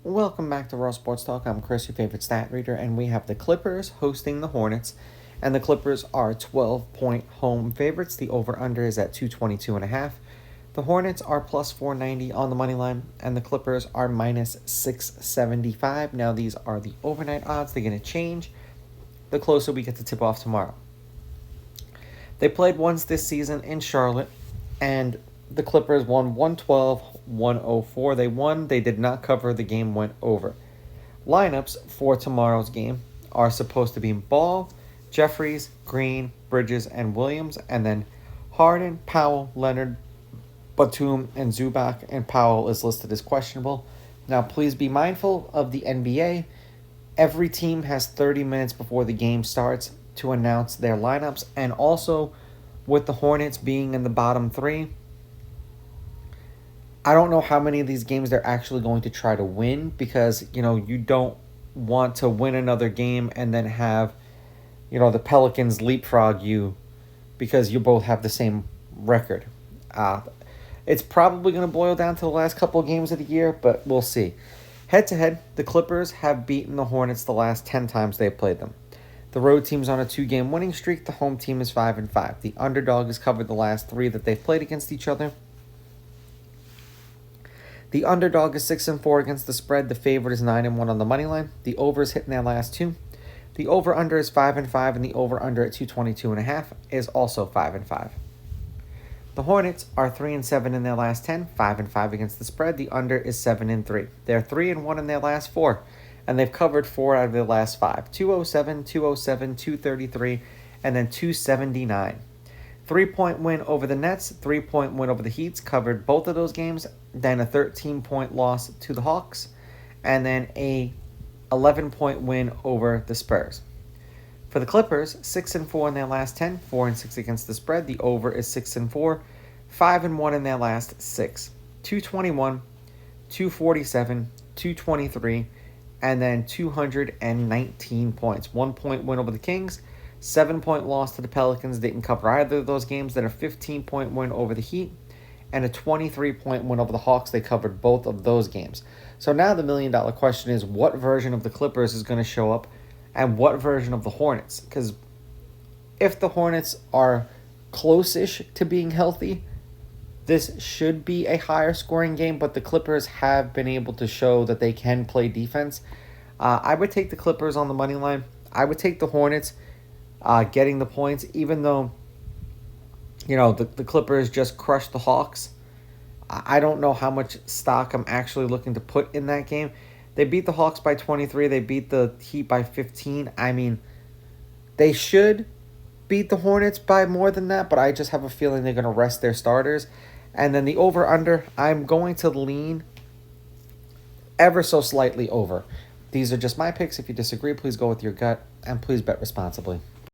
Welcome back to Raw Sports Talk. I'm Chris, your favorite stat reader, and we have the Clippers hosting the Hornets, and the Clippers are 12-point home favorites. The over-under is at 222.5. The Hornets are plus 490 on the money line, and the Clippers are minus 675. Now, these are the overnight odds. They're going to change the closer we get to tip-off tomorrow. They played once this season in Charlotte, and the Clippers won 112-104. They won. They did not cover. The game went over. Lineups for tomorrow's game are supposed to be Ball, Jeffries, Green, Bridges, and Williams. And then Harden, Powell, Leonard, Batum, and Zubac. And Powell is listed as questionable. Now, please be mindful of the NBA. Every team has 30 minutes before the game starts to announce their lineups. And also, with the Hornets being in the bottom three, I don't know how many of these games they're actually going to try to win because, you don't want to win another game and then have, the Pelicans leapfrog you because you both have the same record. It's probably going to boil down to the last couple of games of the year, but we'll see. Head-to-head, the Clippers have beaten the Hornets the last 10 times they've played them. The road team's on a 2-game winning streak. The home team is 5-5. The underdog has covered the last 3 that they've played against each other. The underdog is 6-4 against the spread. The favorite is 9-1 on the money line. The over is hitting their last 2. The over-under is 5-5, and the over-under at 222.5 is also 5-5. The Hornets are 3-7 in their last 10, 5-5 against the spread. The under is 7-3. They're 3-1 in their last 4, and they've covered 4 out of their last 5. 207, 207, 233, and then 279. 3-point win over the Nets, 3-point win over the Heats, covered both of those games. Then a 13-point loss to the Hawks, and then a 11-point win over the Spurs. For the Clippers, 6-4 in their last 10, 4-6 against the spread. The over is 6-4, 5-1 in their last 6. 221, 247, 223, and then 219 points. 1-point win over the Kings, 7-point loss to the Pelicans. Didn't cover either of those games. Then a 15-point win over the Heat and a 23-point win over the Hawks. They covered both of those games. So now the million-dollar question is, what version of the Clippers is going to show up and what version of the Hornets? Because if the Hornets are close-ish to being healthy, this should be a higher scoring game, but the Clippers have been able to show that they can play defense. I would take the Clippers on the money line. I would take the Hornets getting the points, even though, the Clippers just crushed the Hawks. I don't know how much stock I'm actually looking to put in that game. They beat the Hawks by 23. They beat the Heat by 15. I mean, they should beat the Hornets by more than that, but I just have a feeling they're going to rest their starters. And then the over-under, I'm going to lean ever so slightly over. These are just my picks. If you disagree, please go with your gut, and please bet responsibly.